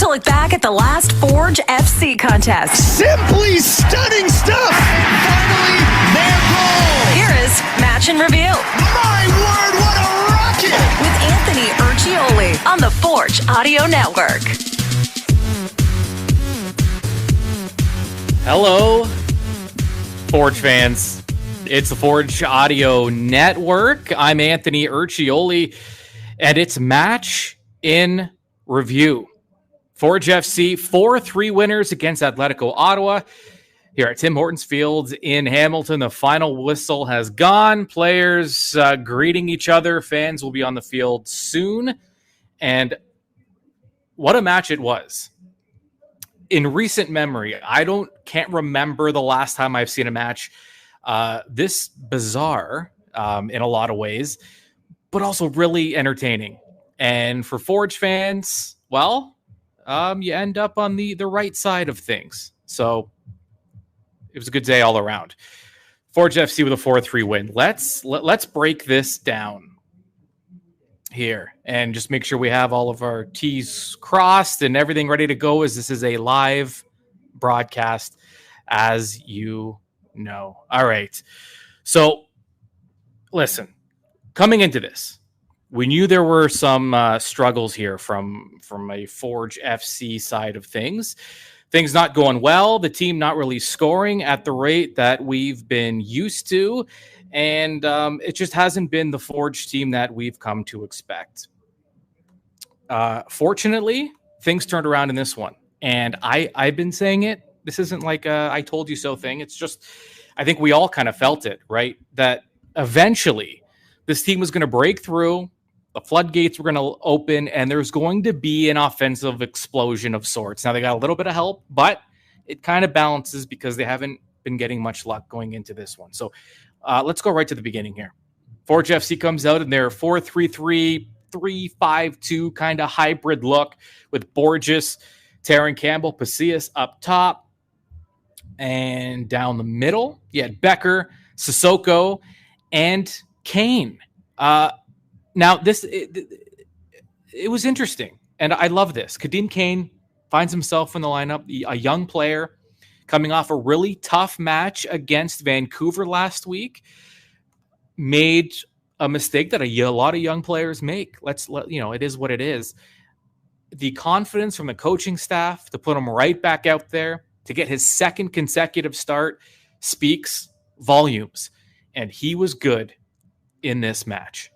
to look back at the last Forge FC contest. Simply stunning stuff! And finally, their goal! Here is Match and Review. My word, what a rocket! With Anthony Urciuoli on the Forge Audio Network. Hello, Forge fans. It's the Forge Audio Network. I'm Anthony Urciuoli, and it's Match in Review. Forge FC 4-3 winners against Atlético Ottawa here at Tim Hortons Field in Hamilton. The final whistle has gone. Players greeting each other. Fans will be on the field soon. And what a match it was. In recent memory, can't remember the last time I've seen a match this bizarre in a lot of ways, but also really entertaining. And for Forge fans, well, you end up on the right side of things. So it was a good day all around. Forge FC with a 4-3 win. Let's break this down here and just make sure we have all of our T's crossed and everything ready to go, as this is a live broadcast, as you know. All right. So listen, coming into this, we knew there were some struggles here from a Forge FC side of things. Things not going well, the team not really scoring at the rate that we've been used to, and it just hasn't been the Forge team that we've come to expect. Fortunately, things turned around in this one, and I've been saying it. This isn't like a I told you so thing. It's just, I think we all kind of felt it, right? That eventually this team was going to break through. The floodgates were going to open, and there's going to be an offensive explosion of sorts. Now, they got a little bit of help, but it kind of balances because they haven't been getting much luck going into this one. So let's go right to the beginning here. Forge FC comes out in their 4-3-3, 3-5-2 kind of hybrid look with Borges, Taron Campbell, Pasillas up top, and down the middle, you had Becker, Sissoko, and Kane. Now, it was interesting, and I love this. Kadeem Kane finds himself in the lineup, a young player coming off a really tough match against Vancouver last week, made a mistake that a lot of young players make. It is what it is. The confidence from the coaching staff to put him right back out there, to get his second consecutive start, speaks volumes, and he was good in this match.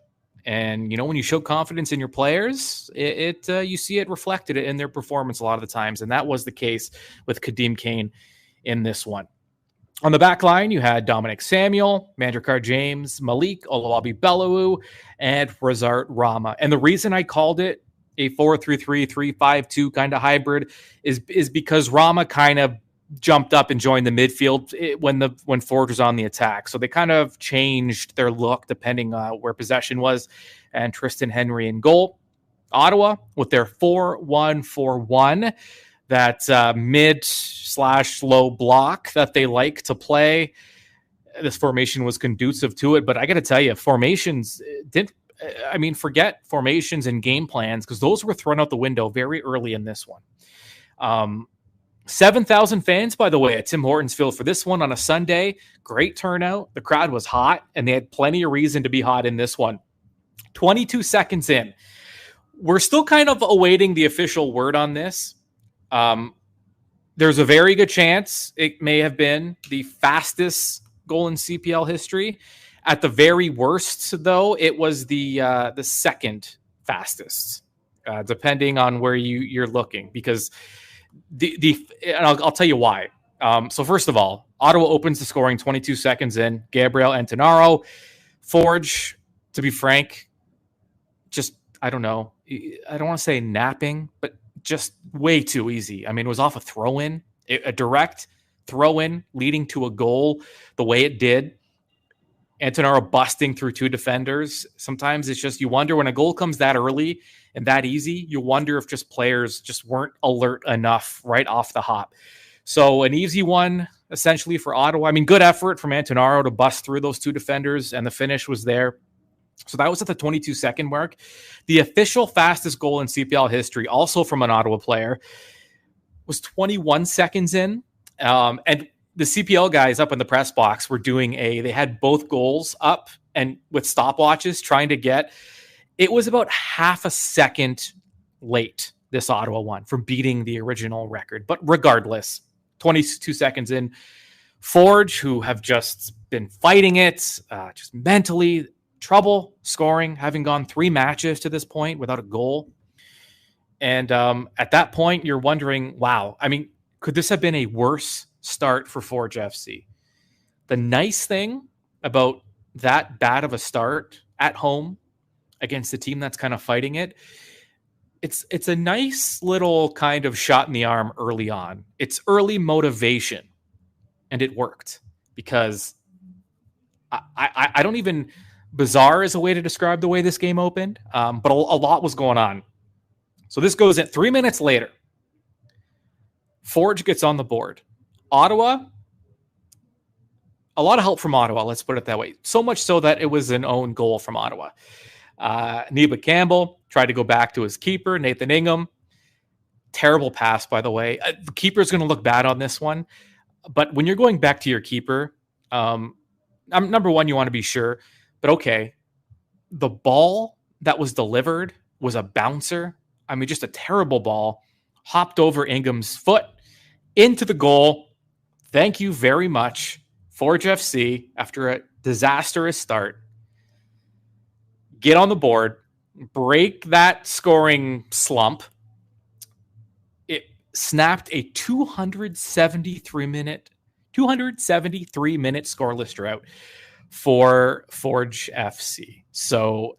And, when you show confidence in your players, you see it reflected in their performance a lot of the times. And that was the case with Kadeem Kane in this one. On the back line, you had Dominic Samuel, Mandrakar James, Malik Oluwabi-Bellewu, and Razart Rama. And the reason I called it a 4-3-3, 3-5-2 kind of hybrid is because Rama kind of jumped up and joined the midfield when Forge was on the attack. So they kind of changed their look depending where possession was. And Tristan Henry in goal. Ottawa with their 4-1-4-1, that mid/low block that they like to play. This formation was conducive to it, but I got to tell you, formations forget formations and game plans, because those were thrown out the window very early in this one. 7,000 fans, by the way, at Tim Hortons Field for this one on a Sunday. Great turnout. The crowd was hot, and they had plenty of reason to be hot in this one. 22 seconds in. We're still kind of awaiting the official word on this. There's a very good chance it may have been the fastest goal in CPL history. At the very worst, though, it was the second fastest, depending on where you're looking, because and I'll tell you why. So first of all, Ottawa opens the scoring 22 seconds in. Gabriel Antonaro. Forge, to be frank, just, I don't know. I don't want to say napping, but just way too easy. I mean, it was off a throw-in, a direct throw-in leading to a goal the way it did. Antonaro busting through two defenders. Sometimes it's just, you wonder when a goal comes that early and that easy, you wonder if just players just weren't alert enough right off the hop. So an easy one, essentially, for Ottawa. I mean, good effort from Antonaro to bust through those two defenders, and the finish was there. So that was at the 22-second mark. The official fastest goal in CPL history, also from an Ottawa player, was 21 seconds in. And the CPL guys up in the press box were they had both goals up and with stopwatches trying to get. It was about half a second late, this Ottawa one, from beating the original record. But regardless, 22 seconds in, Forge, who have just been fighting it, just mentally, trouble scoring, having gone 3 matches to this point without a goal. And at that point, you're wondering, wow, I mean, could this have been a worse start for Forge FC? The nice thing about that bad of a start at home against a team that's kind of fighting it, it's a nice little kind of shot in the arm early on. It's early motivation, and it worked because I don't even, bizarre is a way to describe the way this game opened, but a lot was going on. So this goes in 3 minutes later. Forge gets on the board. Ottawa, a lot of help from Ottawa, let's put it that way. So much so that it was an own goal from Ottawa. Neba Campbell tried to go back to his keeper, Nathan Ingham. Terrible pass, by the way. The keeper's going to look bad on this one. But when you're going back to your keeper, number one, you want to be sure. But okay, the ball that was delivered was a bouncer. I mean, just a terrible ball. Hopped over Ingham's foot into the goal. Thank you very much, Forge FC, after a disastrous start. Get on the board, break that scoring slump. It snapped a 273 minute scoreless drought for Forge FC. So,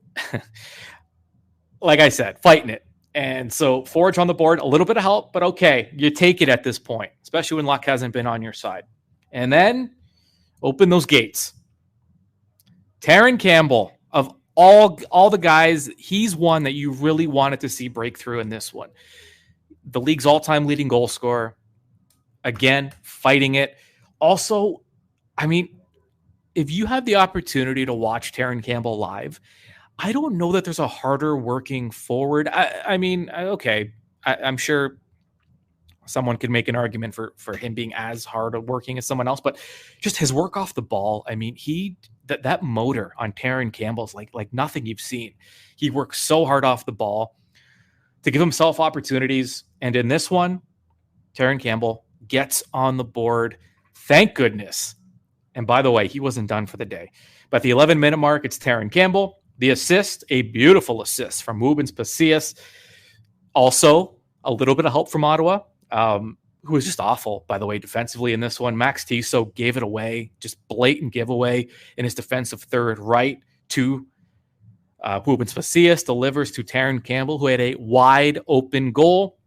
like I said, fighting it. And so Forge on the board, a little bit of help, but okay, you take it at this point, especially when luck hasn't been on your side. And then open those gates. Taron Campbell, of all the guys, he's one that you really wanted to see breakthrough in this one. The league's all-time leading goal scorer. Again, fighting it. Also, I mean, if you have the opportunity to watch Taron Campbell live, I don't know that there's a harder working forward. I mean, okay, I'm sure someone could make an argument for him being as hard working as someone else, but just his work off the ball. I mean, that motor on Taron Campbell's like nothing you've seen. He works so hard off the ball to give himself opportunities. And in this one, Taron Campbell gets on the board. Thank goodness. And by the way, he wasn't done for the day. But at the 11-minute mark, it's Taron Campbell. The assist, a beautiful assist from Rubens Pacias. Also, a little bit of help from Ottawa, who was just awful, by the way, defensively in this one. Max Tissot gave it away, just blatant giveaway in his defensive third right to Rubens Pacias, delivers to Taron Campbell, who had a wide open goal,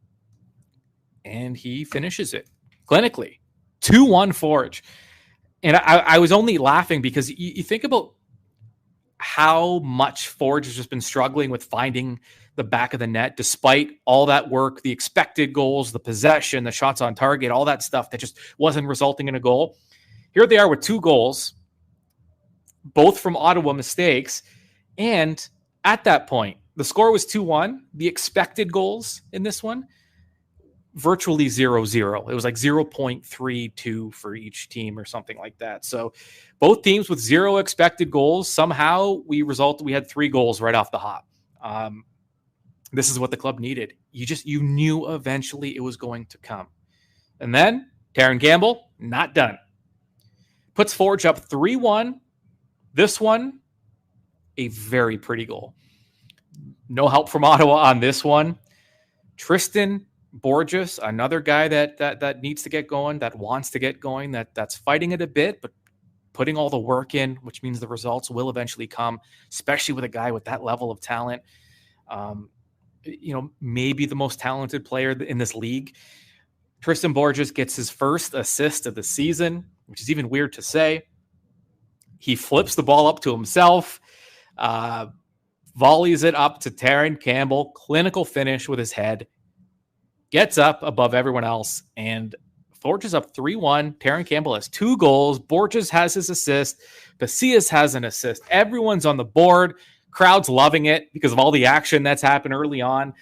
and he finishes it clinically. 2-1 Forge. And I was only laughing because you think about how much Forge has just been struggling with finding the back of the net, despite all that work, the expected goals, the possession, the shots on target, all that stuff that just wasn't resulting in a goal. Here they are with 2 goals, both from Ottawa mistakes. And at that point, the score was 2-1. The expected goals in this one, virtually 0-0. It was like 0.32 for each team or something like that. So both teams with 0 expected goals. Somehow we had 3 goals right off the hop. This is what the club needed. You knew eventually it was going to come. And then Taron Campbell, not done. Puts Forge up 3-1. This one, a very pretty goal. No help from Ottawa on this one. Tristan Borges, another guy that needs to get going, that wants to get going, that's fighting it a bit, but putting all the work in, which means the results will eventually come, especially with a guy with that level of talent. Maybe the most talented player in this league. Tristan Borges gets his first assist of the season, which is even weird to say. He flips the ball up to himself, volleys it up to Taron Campbell, clinical finish with his head, gets up above everyone else, and Forge is up 3-1. Taron Campbell has 2 goals. Borges has his assist. Pacias has an assist. Everyone's on the board. Crowd's loving it because of all the action that's happened early on.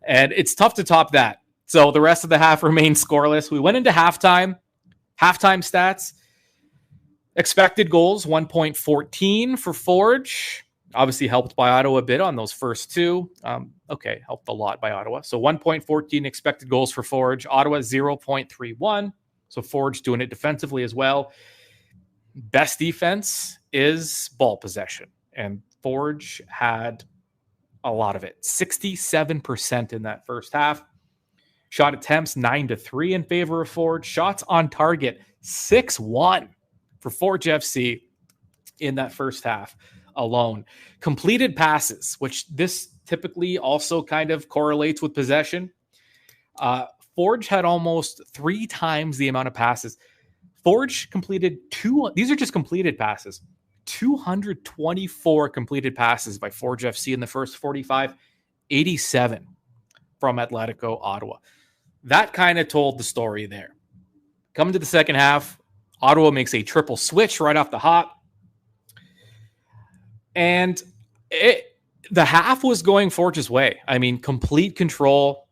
And it's tough to top that. So the rest of the half remained scoreless. We went into halftime. Halftime stats. Expected goals, 1.14 for Forge. Obviously helped by Ottawa a bit on those first two. Helped a lot by Ottawa. So 1.14 expected goals for Forge. Ottawa 0.31. So Forge doing it defensively as well. Best defense is ball possession. And Forge had a lot of it. 67% in that first half. Shot attempts 9-3 in favor of Forge. Shots on target 6-1 for Forge FC in that first half alone. Completed passes, which this typically also kind of correlates with possession. Forge had almost 3 times the amount of passes. Forge completed these are just completed passes. 224 completed passes by Forge FC in the first 45, 87 from Atlético Ottawa. That kind of told the story there. Coming to the second half, Ottawa makes a triple switch right off the hop. And the half was going Forge's way. I mean, complete control.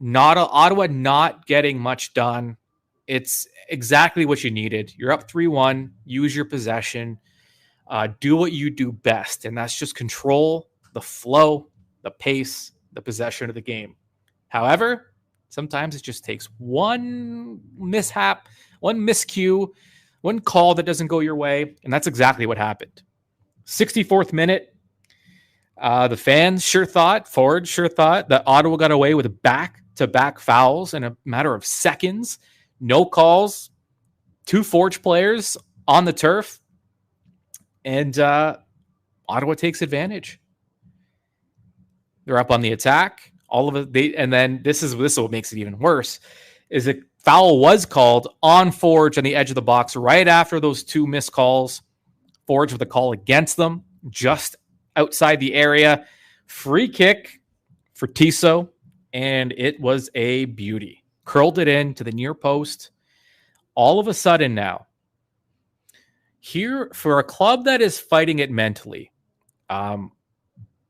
Ottawa not getting much done. It's exactly what you needed. You're up 3-1. Use your possession. Do what you do best. And that's just control the flow, the pace, the possession of the game. However, sometimes it just takes one mishap, one miscue, one call that doesn't go your way. And that's exactly what happened. 64th minute. The fans Forge sure thought that Ottawa got away with back-to-back fouls in a matter of seconds. No calls. 2 Forge players on the turf. And Ottawa takes advantage. They're up on the attack. All of it. And then this is what makes it even worse. Is a foul was called on Forge on the edge of the box right after those 2 missed calls. Forge with a call against them just outside the area. Free kick for Tissot, and it was a beauty. Curled it in to the near post. All of a sudden now, here for a club that is fighting it mentally, now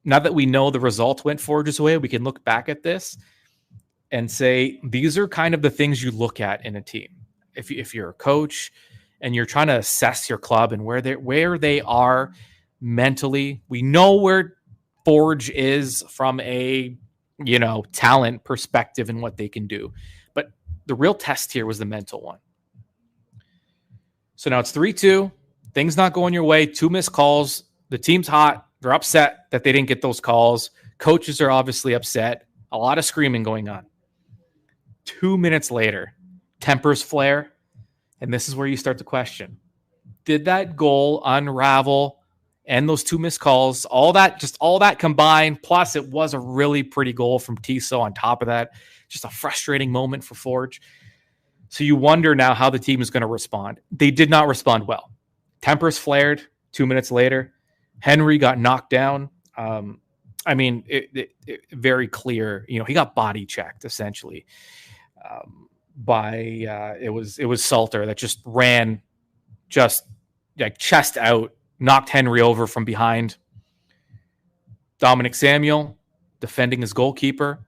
that we know the result went Forge's way, we can look back at this and say these are kind of the things you look at in a team. If you're a coach and you're trying to assess your club and where they are mentally, we know where Forge is from a talent perspective and what they can do. But the real test here was the mental one. So now it's 3-2. Things not going your way. 2 missed calls. The team's hot. They're upset that they didn't get those calls. Coaches are obviously upset. A lot of screaming going on. 2 minutes later, tempers flare. And this is where you start to question. Did that goal unravel and those 2 missed calls, all that combined, plus it was a really pretty goal from Tissot on top of that. Just a frustrating moment for Forge. So you wonder now how the team is going to respond. They did not respond well. Tempers flared 2 minutes later. Henry got knocked down. It very clear. He got body checked essentially by it was Salter that just ran like chest out, knocked Henry over from behind. Dominic Samuel defending his goalkeeper.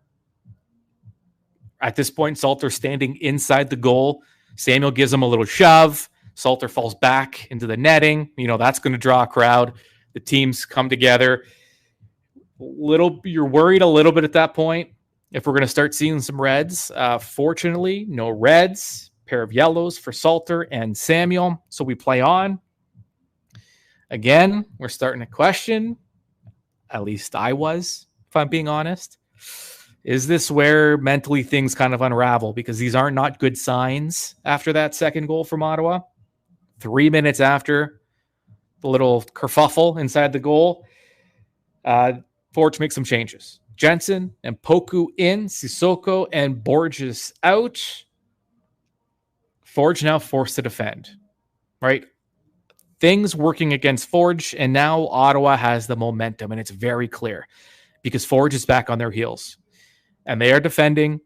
At this point, Salter standing inside the goal. Samuel gives him a little shove. Salter falls back into the netting. That's going to draw a crowd. The teams come together. You're worried a little bit at that point if we're going to start seeing some reds. Fortunately, no reds. Pair of yellows for Salter and Samuel. So we play on. Again, we're starting to question. At least I was, if I'm being honest. Is this where mentally things kind of unravel? Because these are not good signs after that second goal from Ottawa. 3 minutes after the little kerfuffle inside the goal, Forge makes some changes. Jensen and Poku in, Sissoko and Borges out. Forge now forced to defend, right? Things working against Forge, and now Ottawa has the momentum, and it's very clear because Forge is back on their heels. And they are defending.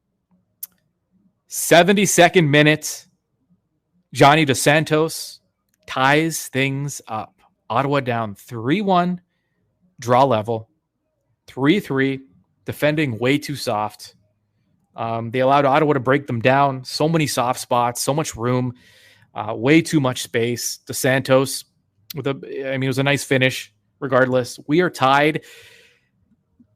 72nd minute, Johnny Dos Santos ties things up. Ottawa down 3-1. draw level, 3-3, defending way too soft. They allowed Ottawa to break them down. So many soft spots, so much room, way too much space. DeSantos it was a nice finish. Regardless, we are tied,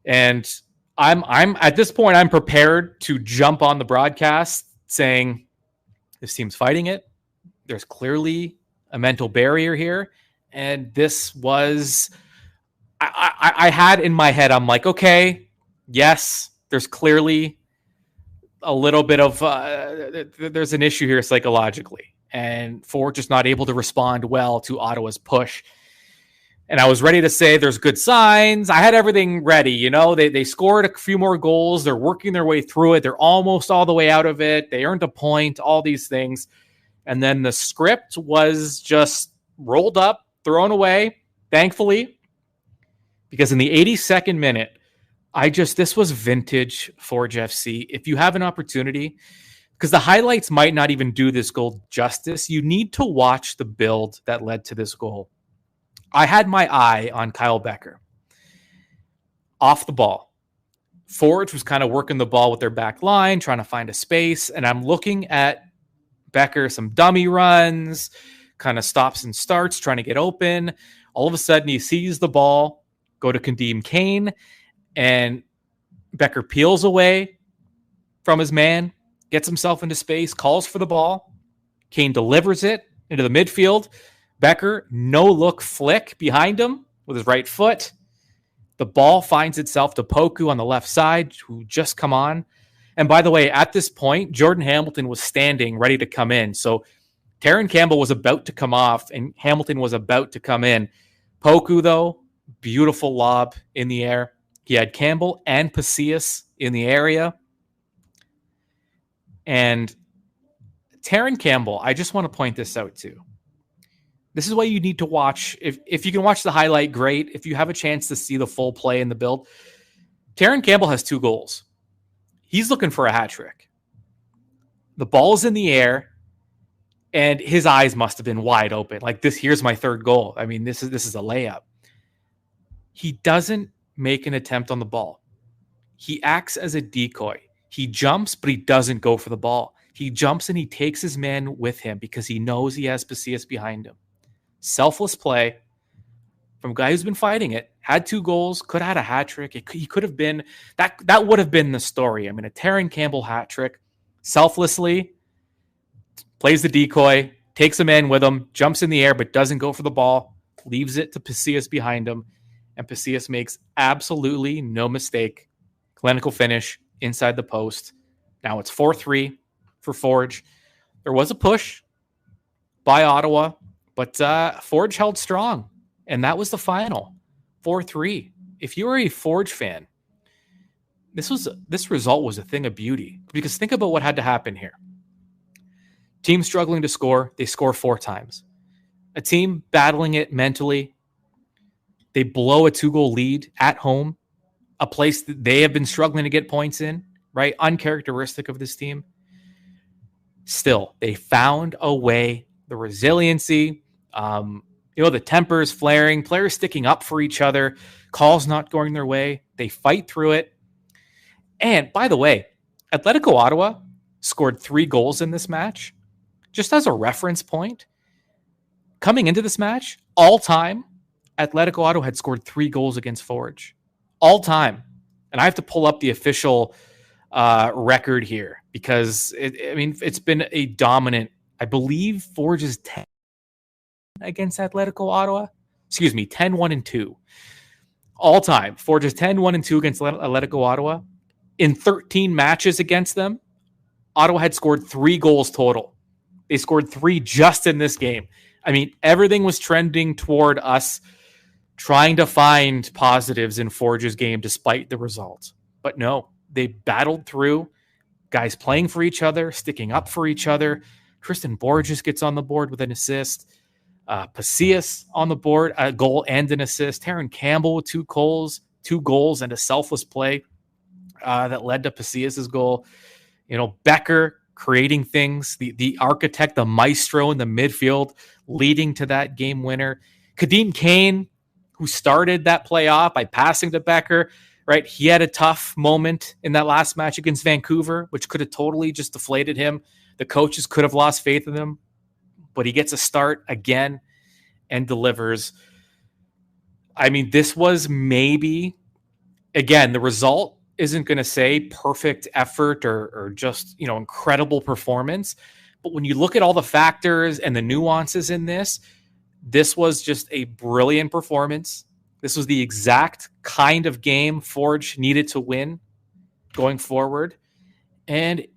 and I'm at this point I'm prepared to jump on the broadcast saying this team's fighting it. There's clearly a mental barrier here, and this was I had in my head. I'm like, okay, yes, there's clearly a little bit of there's an issue here psychologically, and Ford just not able to respond well to Ottawa's push. And I was ready to say there's good signs. I had everything ready. They scored a few more goals. They're working their way through it. They're almost all the way out of it. They earned a point, all these things. And then the script was just rolled up, thrown away, thankfully, because in the 82nd minute, this was vintage Forge FC. If you have an opportunity, because the highlights might not even do this goal justice, you need to watch the build that led to this goal. I had my eye on Kyle Becker. Off the ball. Forge was kind of working the ball with their back line, trying to find a space, and I'm looking at Becker, some dummy runs, kind of stops and starts, trying to get open. All of a sudden, he sees the ball go to Kadeem Kane, and Becker peels away from his man, gets himself into space, calls for the ball. Kane delivers it into the midfield. Becker, no-look flick behind him with his right foot. The ball finds itself to Poku on the left side, who just come on. And by the way, at this point, Jordan Hamilton was standing ready to come in. So Taron Campbell was about to come off, and Hamilton was about to come in. Poku, though, beautiful lob in the air. He had Campbell and Pacius in the area. And Taron Campbell, I just want to point this out too. This is what you need to watch. If you can watch the highlight, great. If you have a chance to see the full play in the build, Taron Campbell has 2 goals. He's looking for a hat trick. The ball's in the air, and his eyes must have been wide open. Like this, here's my 3rd goal. I mean, this is a layup. He doesn't make an attempt on the ball. He acts as a decoy. He jumps, but he doesn't go for the ball. He jumps and he takes his man with him because he knows he has Pacius behind him. Selfless play from a guy who's been fighting it, had 2 goals, could have had a hat trick. He could have been, that would have been the story. I mean, a Taron Campbell hat trick, selflessly, plays the decoy, takes a man with him, jumps in the air, but doesn't go for the ball, leaves it to Pacius behind him, and Pacius makes absolutely no mistake. Clinical finish inside the post. Now it's 4-3 for Forge. There was a push by Ottawa, but Forge held strong, and that was the final, 4-3. If you were a Forge fan, this result was a thing of beauty, because think about what had to happen here. Team struggling to score, they score 4 times. A team battling it mentally, they blow a 2-goal lead at home, a place that they have been struggling to get points in, right? Uncharacteristic of this team. Still, they found a way, the resiliency, the tempers flaring, players sticking up for each other, calls not going their way. They fight through it. And by the way, Atlético Ottawa scored 3 goals in this match. Just as a reference point, coming into this match, all time, Atlético Ottawa had scored 3 goals against Forge. All time. And I have to pull up the official record here because, it's been a dominant, I believe Forge is 10 against Atlético Ottawa. 10-1-2. All time. Forge is 10-1-2 against Atlético Ottawa. In 13 matches against them, Ottawa had scored 3 goals total. They scored 3 just in this game. Everything was trending toward us trying to find positives in Forge's game despite the results. But no, they battled through, guys playing for each other, sticking up for each other. Tristan Borges gets on the board with an assist. Pacius on the board, a goal and an assist. Taron Campbell with 2 goals and a selfless play that led to Pacius's goal. Becker creating things, the architect, the maestro in the midfield, leading to that game winner. Kadeem Kane who started that playoff by passing to Becker, right? He had a tough moment in that last match against Vancouver, which could have totally just deflated him. The coaches could have lost faith in him, but he gets a start again and delivers. I mean, this was maybe, again, the result isn't going to say perfect effort or just, incredible performance. But when you look at all the factors and the nuances in this was just a brilliant performance. This was the exact kind of game Forge needed to win going forward. And,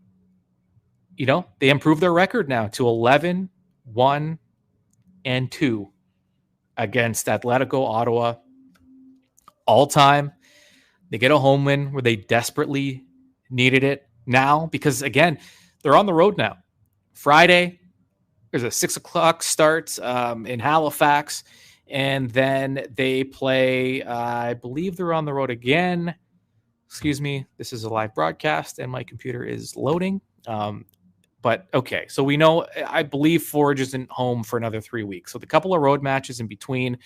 they improved their record now to 11-1-2 against Atlético Ottawa. All time. They get a home win where they desperately needed it now because, again, they're on the road now. Friday, there's a 6:00 start in Halifax, and then they play, I believe they're on the road again. Excuse me, this is a live broadcast, and my computer is loading. But okay, so we know, I believe Forge isn't home for another 3 weeks. So the couple of road matches in between,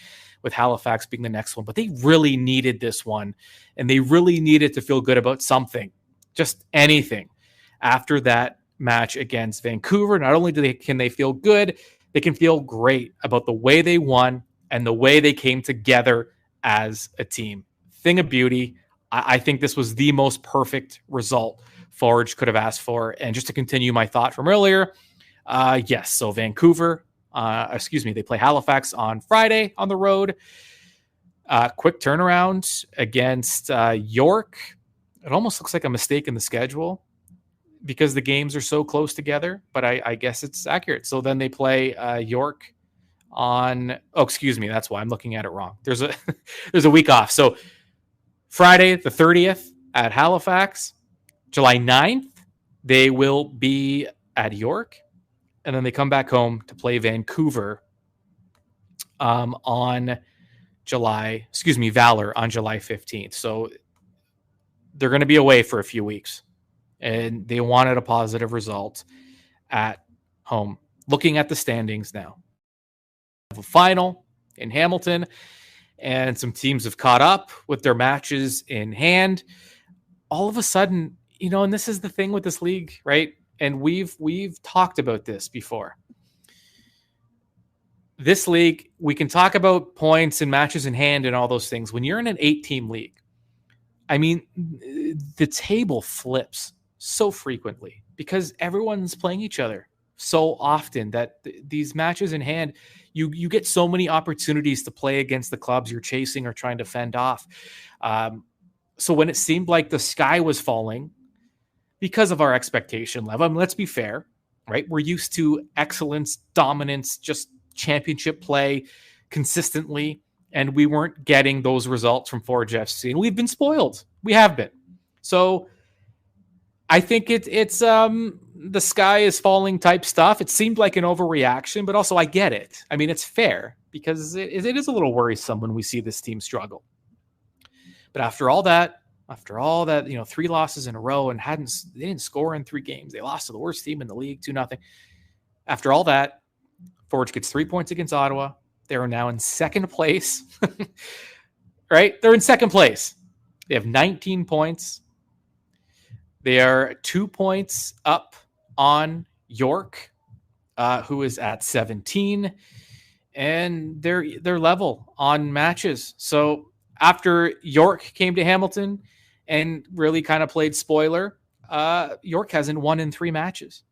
with Halifax being the next one. But they really needed this one, and they really needed to feel good about something, just anything, after that match against Vancouver. Not only can they feel good, they can feel great about the way they won and the way they came together as a team. Thing of beauty. I think this was the most perfect result Forge could have asked for. And just to continue my thought from earlier, yes, so Vancouver, they play Halifax on Friday on the road. Quick turnaround against York. It almost looks like a mistake in the schedule because the games are so close together, but I guess it's accurate. So then they play York on, that's why I'm looking at it wrong. There's a week off. So Friday, the 30th at Halifax. July 9th, they will be at York. And then they come back home to play Vancouver on Valor on July 15th. So they're going to be away for a few weeks. And they wanted a positive result at home. Looking at the standings now. A final in Hamilton, and some teams have caught up with their matches in hand. All of a sudden, and this is the thing with this league, right? And we've talked about this before. This league, we can talk about points and matches in hand and all those things. When you're in an 8-team league, I mean, the table flips so frequently because everyone's playing each other so often that these matches in hand, you get so many opportunities to play against the clubs you're chasing or trying to fend off. So when it seemed like the sky was falling because of our expectation level, I mean, let's be fair, right? We're used to excellence, dominance, just championship play consistently, and we weren't getting those results from Forge FC, and we've been spoiled. We have been. So I think it's the sky is falling type stuff. It seemed like an overreaction, but also I get it. I mean, it's fair because it is a little worrisome when we see this team struggle. But after all that, 3 losses in a row and they didn't score in 3 games. They lost to the worst team in the league, 2-0. After all that, Forge gets 3 points against Ottawa. They are now in second place, right? They're in second place. They have 19 points. They are 2 points up on York, who is at 17, and they're level on matches. So after York came to Hamilton and really kind of played spoiler, York hasn't won in 3 matches.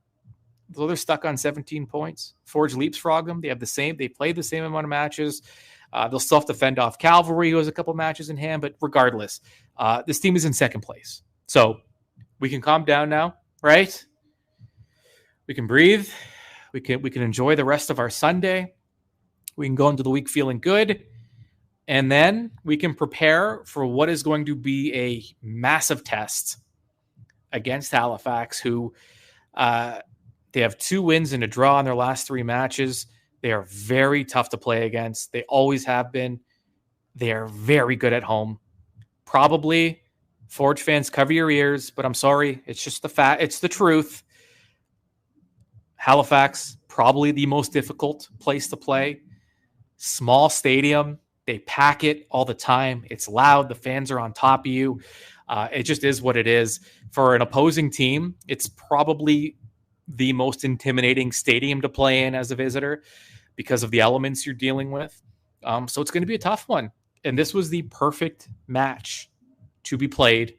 So they're stuck on 17 points. Forge leapfrog them. They played the same amount of matches. They'll still have to fend off Cavalry, who has a couple matches in hand, but regardless, this team is in second place. So we can calm down now, right? We can breathe. We can enjoy the rest of our Sunday. We can go into the week feeling good. And then we can prepare for what is going to be a massive test against Halifax, who they have 2 wins and a draw in their last 3 matches. They are very tough to play against. They always have been. They are very good at home. Probably, Forge fans, cover your ears, but I'm sorry. It's just the fact. It's the truth. Halifax, probably the most difficult place to play. Small stadium. They pack it all the time. It's loud. The fans are on top of you. It just is what it is. For an opposing team, it's probably the most intimidating stadium to play in as a visitor because of the elements you're dealing with. So it's going to be a tough one. And this was the perfect match to be played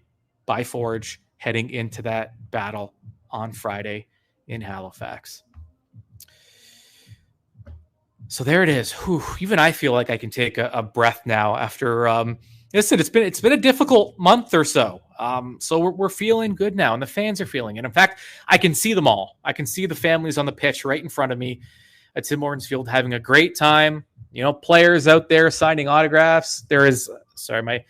by Forge heading into that battle on Friday in Halifax. So there it is. Whew, even I feel like I can take a breath now after. Listen, it's been a difficult month or so. So we're feeling good now, and the fans are feeling it. In fact, I can see them all. I can see the families on the pitch right in front of me at Tim Hortons Field having a great time. You know, players out there signing autographs. I'm going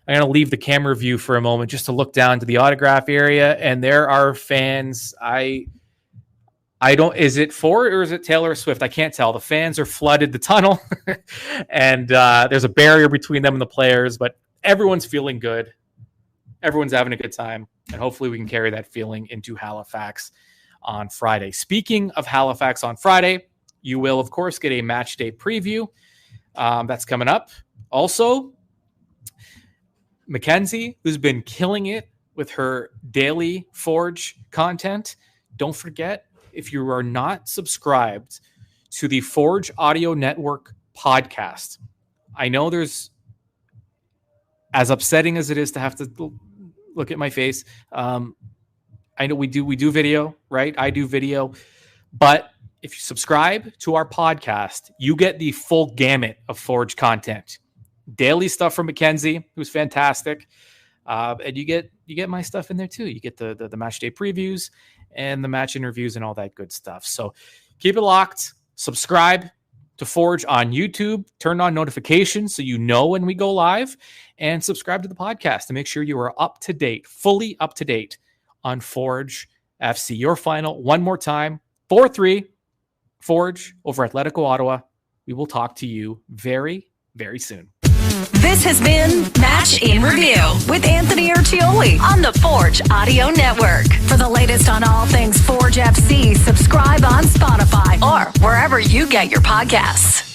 to leave the camera view for a moment just to look down to the autograph area, and there are fans. Is it Ford or is it Taylor Swift? I can't tell. The fans are flooded the tunnel and there's a barrier between them and the players, but everyone's feeling good. Everyone's having a good time, and hopefully we can carry that feeling into Halifax on Friday. Speaking of Halifax on Friday, you will, of course, get a match day preview. That's coming up. Also, Mackenzie, who's been killing it with her daily Forge content, don't forget, if you are not subscribed to the Forge Audio Network podcast, I know there's, as upsetting as it is to have to look at my face, I know we do video, right? I do video, but if you subscribe to our podcast, you get the full gamut of Forge content. Daily stuff from Mackenzie, who's fantastic. And you get my stuff in there too. You get the match day previews and the match interviews and all that good stuff. So keep it locked. Subscribe to Forge on YouTube. Turn on notifications so you know when we go live, and subscribe to the podcast to make sure you are up to date, fully up to date on Forge FC. Your final one more time, 4-3 Forge over Atlético Ottawa. We will talk to you very, very soon. This has been Match in Review with Anthony Urciuoli on the Forge Audio Network. For the latest on all things Forge FC, subscribe on Spotify or wherever you get your podcasts.